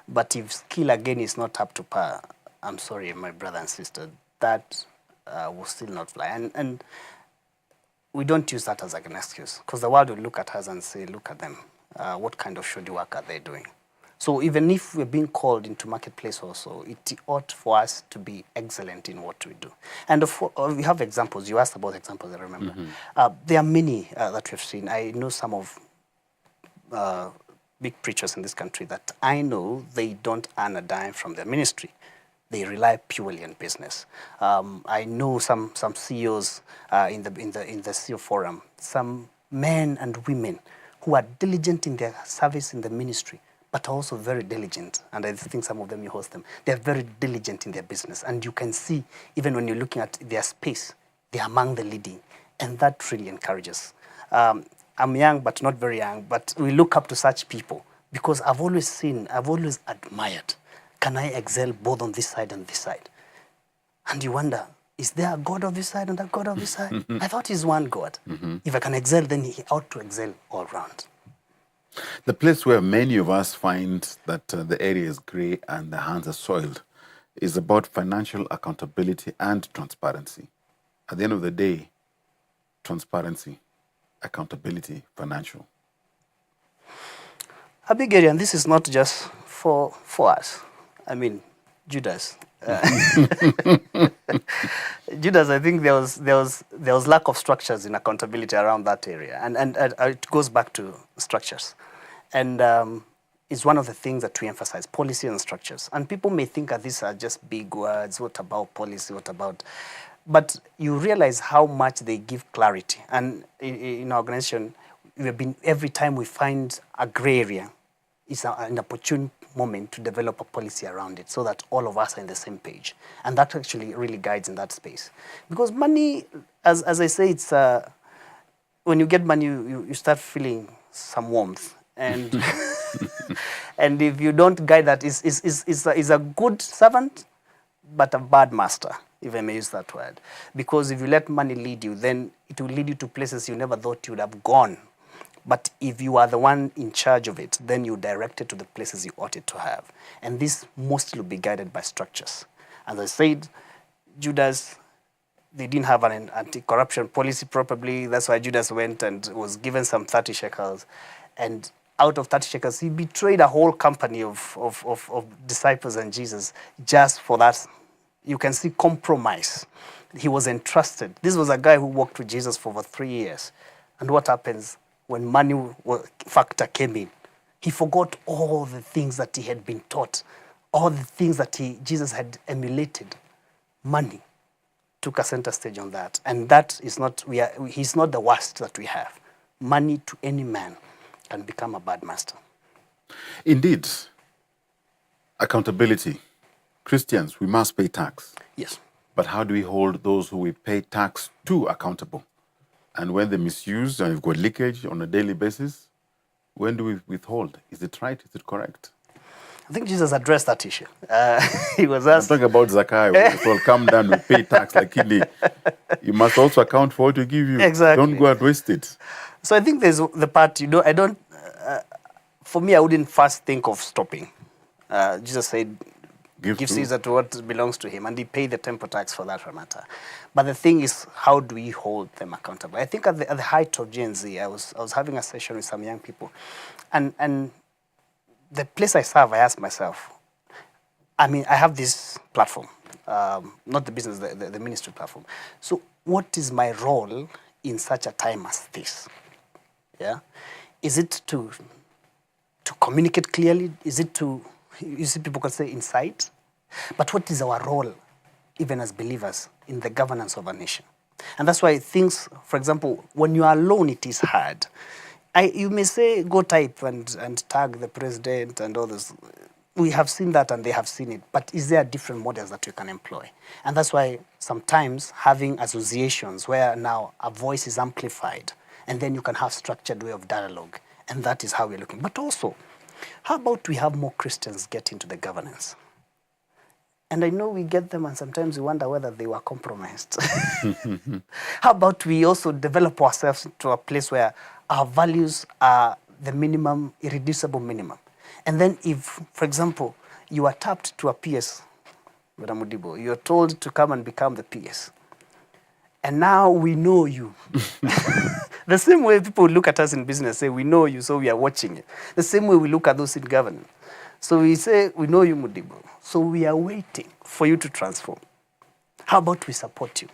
But if skill again is not up to par, I'm sorry, my brother and sister, that will still not fly. And we don't use that as an excuse, because the world will look at us and say, look at them. What kind of shoddy work are they doing? So even if we're being called into marketplace also, it ought for us to be excellent in what we do. And we have examples. You asked about examples, I remember. There are many that we've seen. I know some of big preachers in this country that I know they don't earn a dime from their ministry. They rely purely on business. I know some CEOs in the CEO Forum, some men and women who are diligent in their service in the ministry, but also very diligent. And I think some of them, you host them, they're very diligent in their business. And you can see, even when you're looking at their space, they're among the leading. And that really encourages. I'm young, but not very young, but we look up to such people because I've always admired, can I excel both on this side and this side? And you wonder, is there a God of this side and a God of this side? I thought he's one God. If I can excel, then he ought to excel all round. The place where many of us find that the area is gray and the hands are soiled is about financial accountability and transparency. At the end of the day, transparency, accountability, financial. Abigail, and this is not just for us. I mean, Judas. Judas, I think there was lack of structures in accountability around that area, and it goes back to structures, and it's one of the things that we emphasize: policy and structures. And people may think that these are just big words. What about policy? What about? But you realize how much they give clarity. And in our organization, every time we find a gray area, it's an opportune moment to develop a policy around it so that all of us are on the same page. And that actually really guides in that space. Because money, as I say, it's when you get money, you start feeling some warmth. And and if you don't guide that, is a good servant, but a bad master, if I may use that word. Because if you let money lead you, then it will lead you to places you never thought you would have gone. But if you are the one in charge of it, then you direct it to the places you ought it to have. And this mostly will be guided by structures. As I said, Judas, they didn't have an anti-corruption policy probably. That's why Judas went and was given some 30 shekels. And out of 30 shekels, he betrayed a whole company of disciples and Jesus just for that. You can see compromise. He was entrusted. This was a guy who worked with Jesus for over 3 years. And what happens? When money factor came in, he forgot all the things that he had been taught, all the things that Jesus had emulated. Money took a center stage on that. And that is not, he's not the worst that we have. Money to any man can become a bad master. Indeed, accountability. Christians, we must pay tax. Yes. But how do we hold those who we pay tax to accountable? And when they misuse and we've got leakage on a daily basis, when do we withhold? Is it right? Is it correct? I think Jesus addressed that issue. He was I'm asked. talking about Zacchaeus. Well, come down, we pay tax like kidney. You must also account for what we give you. Exactly. Don't go and waste it. So I think there's the part, I don't, for me, I wouldn't first think of stopping. Jesus said, give Caesar to what belongs to him, and he paid the temple tax for that matter. But the thing is, how do we hold them accountable? I think at the height of Gen Z, I was having a session with some young people, and the place I serve, I asked myself, I mean, I have this platform, not the business, the ministry platform. So what is my role in such a time as this? Yeah, is it to communicate clearly? Is it to, you see, people can say insight, but what is our role, even as believers, in the governance of a nation? And that's why things, for example, when you are alone, it is hard. You may say, go type and tag the president and all this. We have seen that and they have seen it, but is there different models that you can employ? And that's why sometimes having associations where now a voice is amplified, and then you can have structured way of dialogue, and that is how we're looking. But also, how about we have more Christians get into the governance? And I know we get them, and sometimes we wonder whether they were compromised. How about we also develop ourselves to a place where our values are the minimum, irreducible minimum? And then if, for example, you are tapped to a PS, Madam Mudibo, you're told to come and become the PS. And now we know you. The same way people look at us in business, say, we know you, so we are watching it. The same way we look at those in government. So we say, we know you, Mudibo. So we are waiting for you to transform. How about we support you?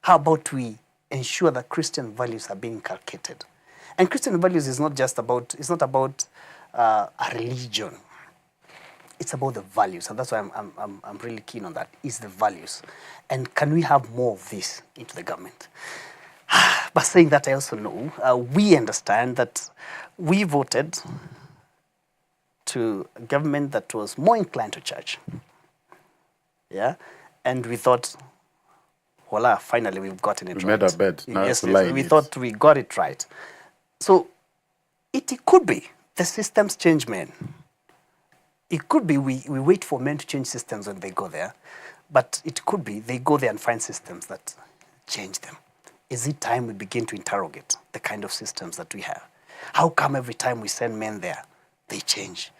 How about we ensure that Christian values are being inculcated? And Christian values is not just about, it's not about a religion. It's about the values. And that's why I'm really keen on that, is the values. And can we have more of this into the government? But saying that, I also know, we understand that we voted to a government that was more inclined to church. Yeah? And we thought, voila, finally we've gotten it right. We made our bed. Now Yes, yes, we thought we got it right. So it could be the systems change men. It could be we wait for men to change systems when they go there, but it could be they go there and find systems that change them. Is it time we begin to interrogate the kind of systems that we have? How come every time we send men there, they change?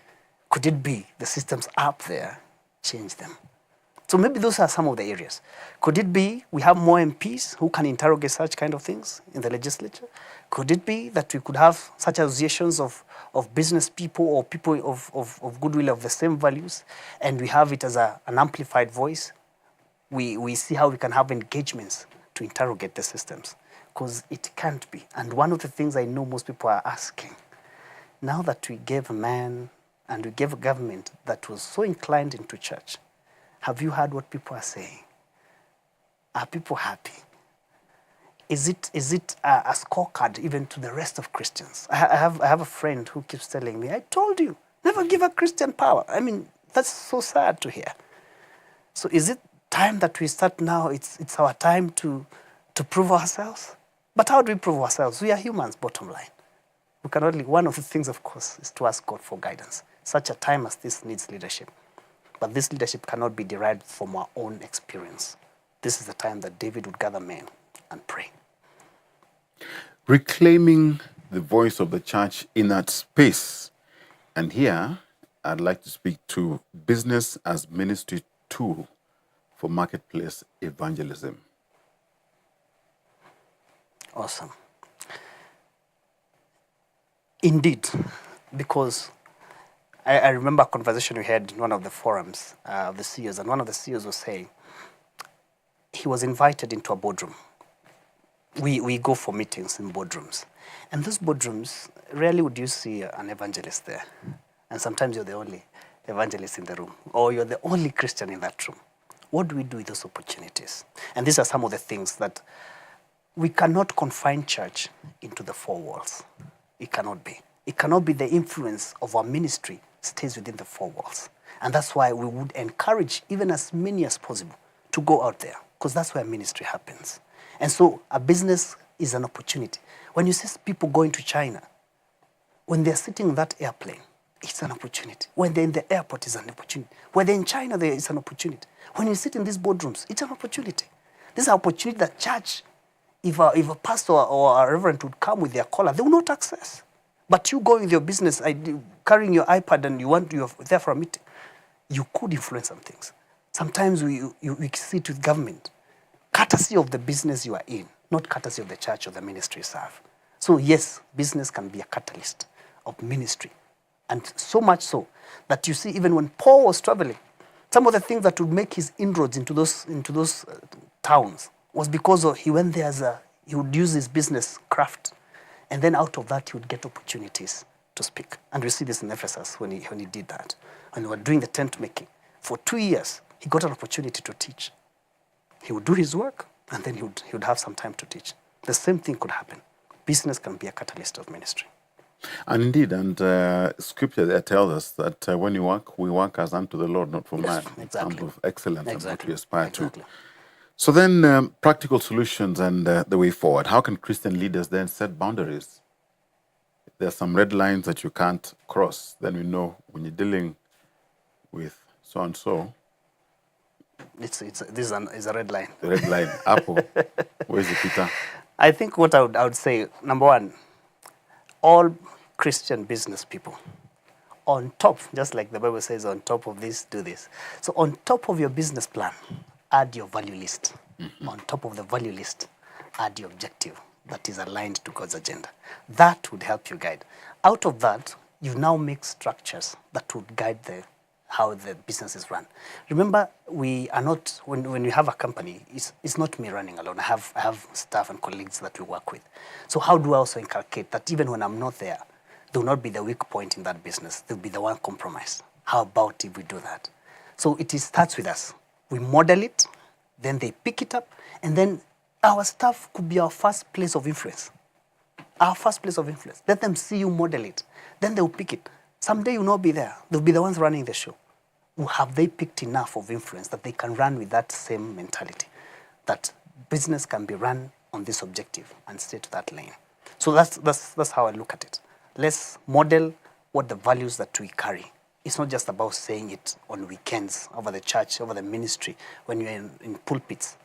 Could it be the systems up there change them? So maybe those are some of the areas. Could it be we have more MPs who can interrogate such kind of things in the legislature? Could it be that we could have such associations of business people or people of goodwill of the same values, and we have it as an amplified voice? We see how we can have engagements to interrogate the systems, because it can't be. And one of the things I know most people are asking, now that we gave a man and we gave a government that was so inclined into church, have you heard what people are saying? Are people happy? Is it a scorecard even to the rest of Christians? I have a friend who keeps telling me, I told you, never give a Christian power. I mean, that's so sad to hear. So is it time that we start now, it's our time to prove ourselves? But how do we prove ourselves? We are humans, bottom line. We can only, one of the things, of course, is to ask God for guidance. Such a time as this needs leadership. But this leadership cannot be derived from our own experience. This is the time that David would gather men and pray. Reclaiming the voice of the church in that space. And here, I'd like to speak to business as ministry tool for marketplace evangelism. Awesome. Indeed, because I remember a conversation we had in one of the forums of the CEOs, and one of the CEOs was saying he was invited into a boardroom. We go for meetings in boardrooms. And those boardrooms, rarely would you see an evangelist there. And sometimes you're the only evangelist in the room, or you're the only Christian in that room. What do we do with those opportunities? And these are some of the things that we cannot confine church into the four walls. It cannot be. It cannot be the influence of our ministry stays within the four walls. And that's why we would encourage even as many as possible to go out there, because that's where ministry happens. And so a business is an opportunity. When you see people going to China, when they're sitting in that airplane, it's an opportunity. When they're in the airport, it's an opportunity. When they're in China, it's an opportunity. When you sit in these boardrooms, it's an opportunity. This is an opportunity that church, if a pastor or a reverend would come with their collar, they will not access. But you go with your business, carrying your iPad, and you're there for a meeting, you could influence some things. Sometimes we sit with government, courtesy of the business you are in, not courtesy of the church or the ministry you serve. So yes, business can be a catalyst of ministry. And so much so that you see, even when Paul was traveling, some of the things that would make his inroads into those towns was because he went there he would use his business craft. And then out of that, he would get opportunities to speak. And we see this in Ephesus when he did that. When they were doing the tent making, for 2 years, he got an opportunity to teach. He would do his work, and then he would have some time to teach. The same thing could happen. Business can be a catalyst of ministry. And indeed, Scripture there tells us that when we work as unto the Lord, not for man. Exactly. Example of excellence and what we aspire to. Exactly. So then, practical solutions and the way forward. How can Christian leaders then set boundaries? There are some red lines that you can't cross. Then we know when you're dealing with so and so. This is a red line. The red line. Apple. Where's the Peter? I think what I would say, number one, all Christian business people, on top, just like the Bible says, on top of this, do this. So on top of your business plan, add your value list. Mm-hmm. On top of the value list, add your objective that is aligned to God's agenda. That would help you guide. Out of that, you now make structures that would guide how the business is run. Remember, we are not, when we have a company, it's not me running alone. I have staff and colleagues that we work with. So how do I also inculcate that even when I'm not there, they will not be the weak point in that business. They'll be the one compromised. How about if we do that? So it starts with us. We model it, then they pick it up, and then our staff could be our first place of influence. Our first place of influence. Let them see you model it. Then they'll pick it. Someday you'll not be there. They'll be the ones running the show. Have they picked enough of influence that they can run with that same mentality? That business can be run on this objective and stay to that lane. So that's how I look at it. Let's model what the values that we carry. It's not just about saying it on weekends, over the church, over the ministry, when you're in pulpits.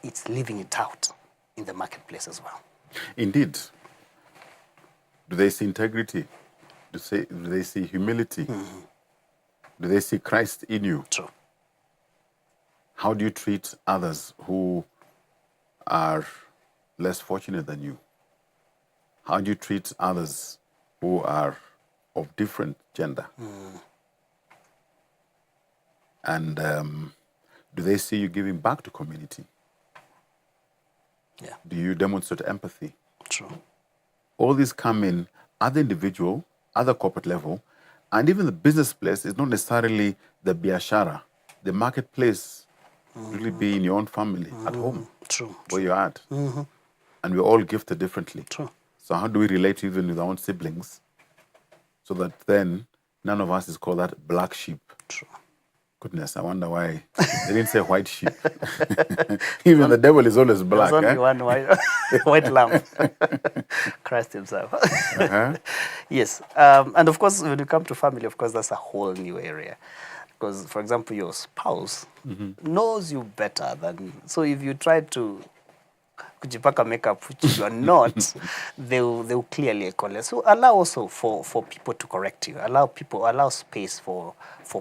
It's living it out in the marketplace as well. Indeed. Do they see integrity? Do they see humility? Mm-hmm. Do they see Christ in you? True. How do you treat others who are less fortunate than you? How do you treat others who are of different gender? Mm. And do they see you giving back to community? Yeah. Do you demonstrate empathy? True. All these come in at the individual, at the corporate level, and even the business place is not necessarily the biashara. The marketplace really be in your own family, at home, True. where you're at. Mm-hmm. And we're all gifted differently. True. So how do we relate even with our own siblings so that then none of us is called that black sheep? True. Goodness, I wonder why they didn't say white sheep. Even the devil is always black. There's only one white lamb, Christ himself. Uh-huh. Yes, and of course, when you come to family, of course, that's a whole new area. Because, for example, your spouse knows you better than... So if you try to kujipaka makeup, which you are not, they'll clearly call it. So allow also for people to correct you. Allow space for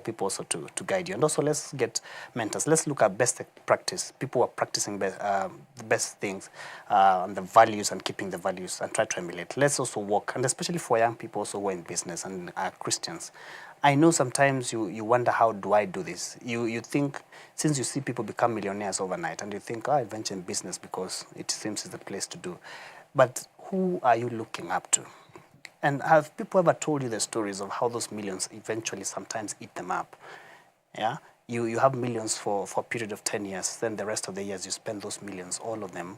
people also to guide you. And also let's get mentors. Let's look at best practice. People are practicing the best things, and the values and keeping the values and try to emulate. Let's also work, and especially for young people also who are in business and are Christians. I know sometimes you wonder, how do I do this? You think, since you see people become millionaires overnight, and you think, I venture in business because it seems it's the place to do. But who are you looking up to? And have people ever told you the stories of how those millions eventually sometimes eat them up? Yeah, you have millions for a period of 10 years, then the rest of the years you spend those millions, all of them,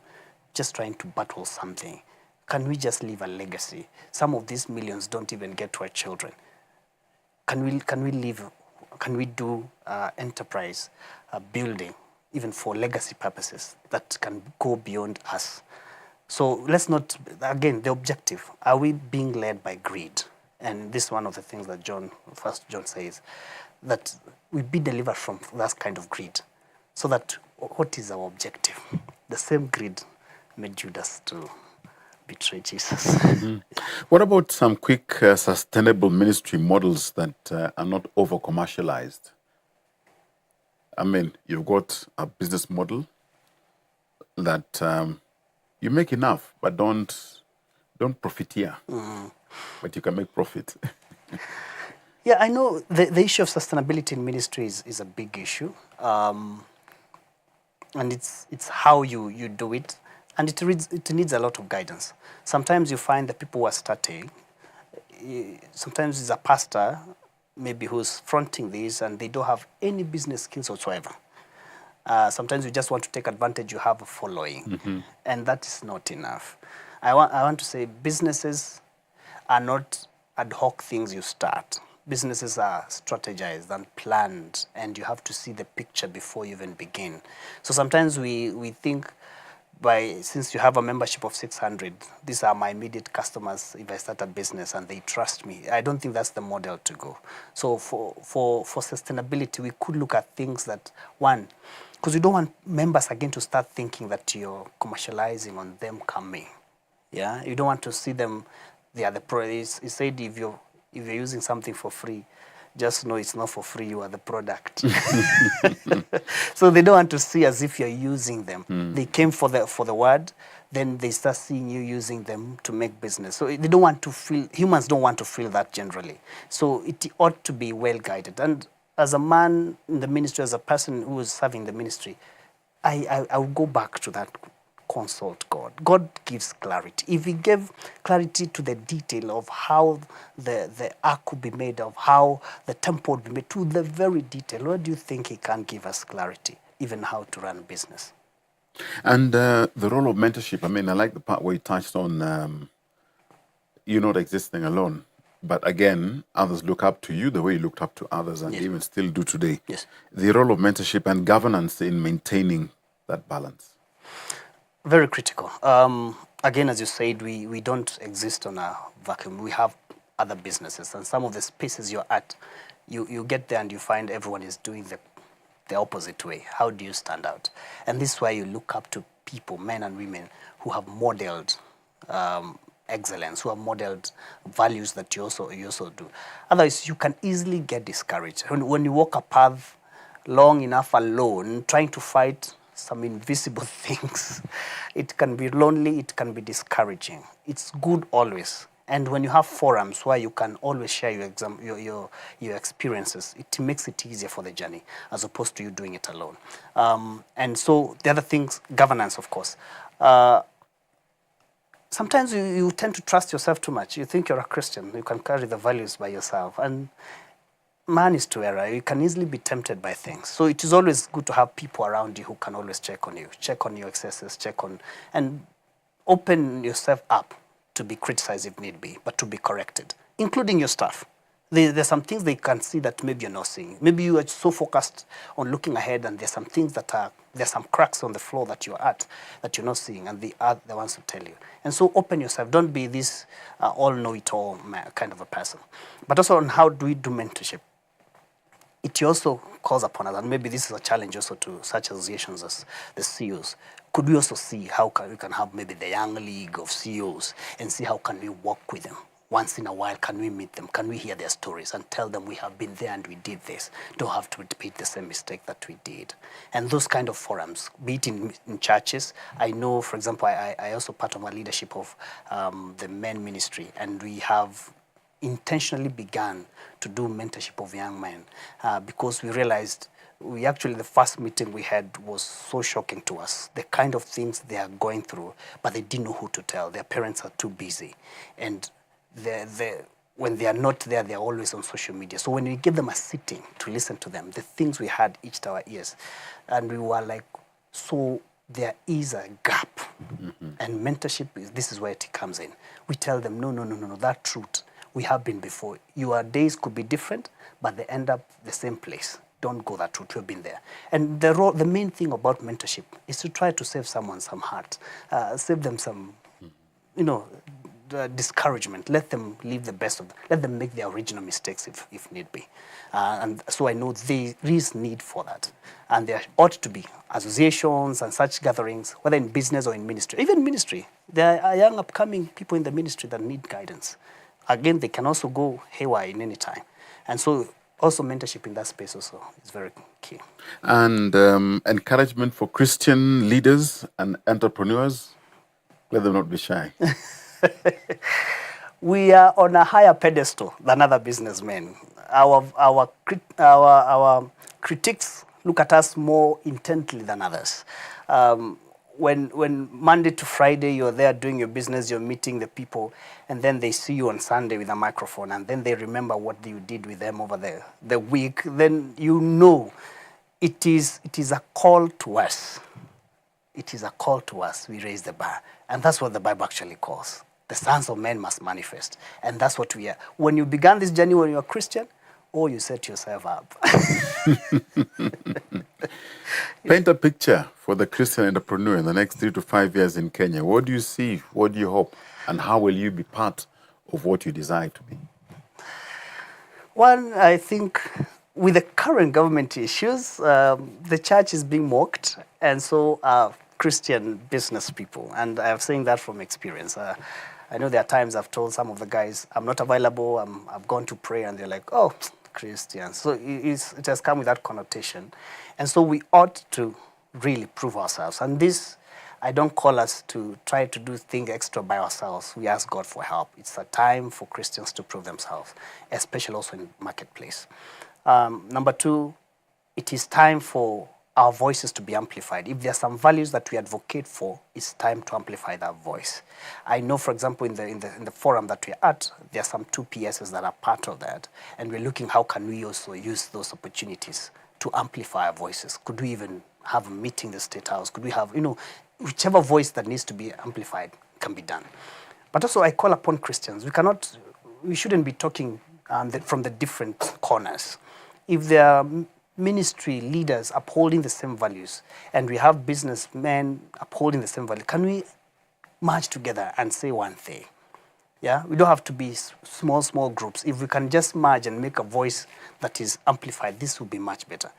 just trying to battle something. can we just leave a legacy? Some of these millions don't even get to our children. Can we do enterprise building, even for legacy purposes, that can go beyond us? So let's not, again, the objective, are we being led by greed? And this is one of the things that First John says, that we be delivered from that kind of greed. So that, what is our objective? The same greed made Judas to betray Jesus. What about some quick sustainable ministry models that are not over commercialized? I mean, you've got a business model that you make enough, but don't profiteer. But you can make profit. Yeah, I know the issue of sustainability in ministry is a big issue. And it's how you do it. And it needs a lot of guidance. Sometimes you find the people who are starting, sometimes it's a pastor, maybe who's fronting this, and they don't have any business skills whatsoever. Sometimes you just want to take advantage, you have a following, and that is not enough. I want to say businesses are not ad hoc things you start. Businesses are strategized and planned, and you have to see the picture before you even begin. So sometimes we think, since you have a membership of 600, these are my immediate customers if I start a business and they trust me. I don't think that's the model to go. So for sustainability, we could look at things that, one, because we don't want members again to start thinking that you're commercializing on them coming. Yeah, you don't want to see them, they are the pro. He said if you're using something for free, just know it's not for free, you are the product. So they don't want to see as if you're using them. They came for the word, then they start seeing you using them to make business. So they don't want to feel, humans don't want to feel that generally. So it ought to be well guided. And as a man in the ministry, as a person who is serving the ministry, I will go back to that. Consult God. God gives clarity. If He gave clarity to the detail of how the ark would be made, of how the temple would be made, to the very detail, what do you think He can give us clarity, even how to run a business? And the role of mentorship, I mean, I like the part where you touched on you not existing alone. But again, others look up to you the way you looked up to others, and even still do today. Yes. The role of mentorship and governance in maintaining that balance. Very critical. Again, as you said, we don't exist on a vacuum. We have other businesses, and some of the spaces you're at, you get there and you find everyone is doing the opposite way. How do you stand out? And this is why you look up to people, men and women, who have modeled excellence, who have modeled values that you also do. Otherwise, you can easily get discouraged. When you walk a path long enough alone, trying to fight some invisible things, it can be lonely, it can be discouraging. It's good always. And when you have forums where you can always share your experiences, it makes it easier for the journey as opposed to you doing it alone. And so the other things, governance, of course. Sometimes you tend to trust yourself too much. You think you're a Christian, you can carry the values by yourself. And man is to error. You can easily be tempted by things. So it is always good to have people around you who can always check on your excesses, and open yourself up to be criticized if need be, but to be corrected, including your staff. There's some things they can see that maybe you're not seeing. Maybe you are so focused on looking ahead, and there's some things there's some cracks on the floor that you're at that you're not seeing, and they are the ones who tell you. And so open yourself. Don't be this all-know-it-all kind of a person. But also on how do we do mentorship. It also calls upon us, and maybe this is a challenge also to such associations as the CEOs. Could we also see how we can have maybe the young league of CEOs and see how can we work with them? Once in a while, can we meet them? Can we hear their stories and tell them we have been there and we did this? Don't have to repeat the same mistake that we did. And those kind of forums, be it in churches. I know, for example, I also part of a leadership of the men ministry, and we have intentionally began to do mentorship of young men because we realized the first meeting we had was so shocking to us. The kind of things they are going through, but they didn't know who to tell. Their parents are too busy. And when they are not there, they're always on social media. So when we give them a sitting to listen to them, the things we had itched our ears. And we were like so there is a gap. And mentorship, this is where it comes in. We tell them, no, that truth, we have been before. Your days could be different, but they end up the same place. Don't go that route, you've been there. And the main thing about mentorship is to try to save someone some heart, save them some, discouragement. Let them leave the best of them. Let them make their original mistakes if need be. And so I know there is need for that. And there ought to be associations and such gatherings, whether in business or in ministry. Even ministry, there are young upcoming people in the ministry that need guidance. Again, they can also go haywire in any time. And so also mentorship in that space also is very key. And encouragement for Christian leaders and entrepreneurs, let them not be shy. We are on a higher pedestal than other businessmen. Our critics look at us more intently than others. When Monday to Friday you're there doing your business, you're meeting the people, and then they see you on Sunday with a microphone, and then they remember what you did with them over the week, then you know it is a call to us. It is a call to us. We raise the bar. And that's what the Bible actually calls. The sons of men must manifest. And that's what we are. When you began this journey when you were Christian, you set yourself up. Paint a picture for the Christian entrepreneur in the next 3 to 5 years in Kenya. What do you see? What do you hope? And how will you be part of what you desire to be? One, I think with the current government issues, the church is being mocked, and so are Christian business people. And I'm saying that from experience. I know there are times I've told some of the guys, I'm not available, I've gone to pray, and they're like, oh, Christians. So it has come with that connotation. And so we ought to really prove ourselves. And this, I don't call us to try to do things extra by ourselves. We ask God for help. It's a time for Christians to prove themselves, especially also in the marketplace. Number two, it is time for our voices to be amplified. If there are some values that we advocate for, it's time to amplify that voice. I know, for example, in the forum that we're at, there are some 2 PSs that are part of that, and we're looking how can we also use those opportunities to amplify our voices. Could we even have a meeting in the State House? Could we have, whichever voice that needs to be amplified can be done. But also I call upon Christians. We shouldn't be talking from the different corners. If there are ministry leaders upholding the same values, and we have businessmen upholding the same values, can we march together and say one thing? Yeah, we don't have to be small groups. If we can just merge and make a voice that is amplified, this will be much better.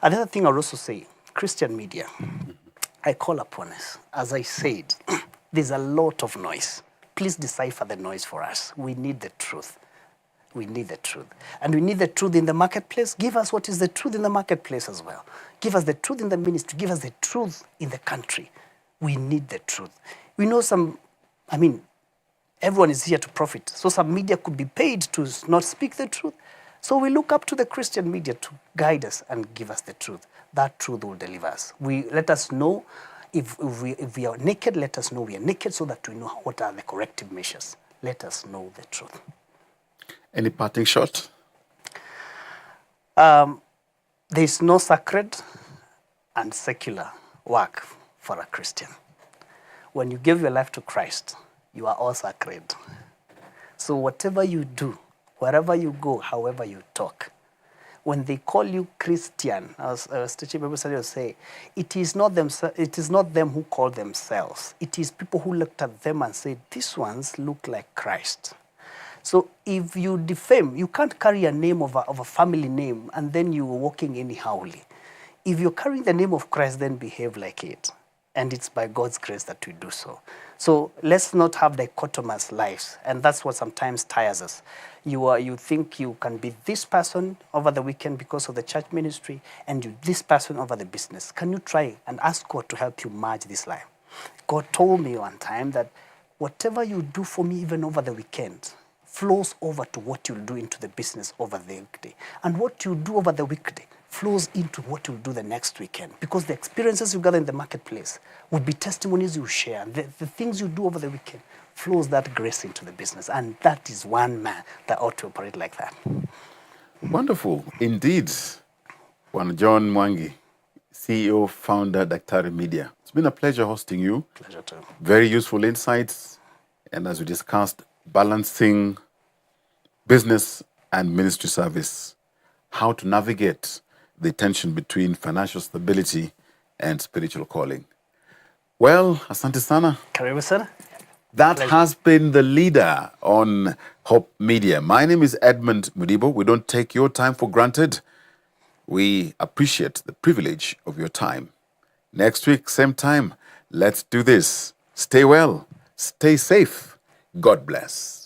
Another thing I'll also say, Christian media, I call upon us. As I said, there's a lot of noise. Please decipher the noise for us. We need the truth. We need the truth. And we need the truth in the marketplace. Give us what is the truth in the marketplace as well. Give us the truth in the ministry. Give us the truth in the country. We need the truth. We know everyone is here to profit. So some media could be paid to not speak the truth. So we look up to the Christian media to guide us and give us the truth. That truth will deliver us. Let us know if we are naked, let us know we are naked so that we know what are the corrective measures. Let us know the truth. Any parting shot? There is no sacred and secular work for a Christian. When you give your life to Christ, you are all sacred. So whatever you do, wherever you go, however you talk, when they call you Christian, as teaching Bible study will say, it is not them who call themselves. It is people who looked at them and said, these ones look like Christ. So if you defame, you can't carry a name of a family name and then you're walking anyhowly. If you're carrying the name of Christ, then behave like it. And it's by God's grace that we do so. So let's not have dichotomous lives. And that's what sometimes tires us. You think you can be this person over the weekend because of the church ministry, and you this person over the business. Can you try and ask God to help you merge this life? God told me one time that whatever you do for me even over the weekend flows over to what you'll do into the business over the weekday. And what you do over the weekday flows into what you'll do the next weekend. Because the experiences you gather in the marketplace would be testimonies you share. The things you do over the weekend flows that grace into the business. And that is one man that ought to operate like that. Wonderful. Indeed. Juan John Mwangi, CEO, founder, Daktari Media. It's been a pleasure hosting you. Pleasure too. Very useful insights. And as we discussed, balancing business and ministry service, how to navigate the tension between financial stability and spiritual calling. Well, asante sana. Karibu sana. That has been the leader on Hope Media. My name is Edmund Mudibo. We don't take your time for granted. We appreciate the privilege of your time. Next week, same time, let's do this. Stay well, stay safe. God bless.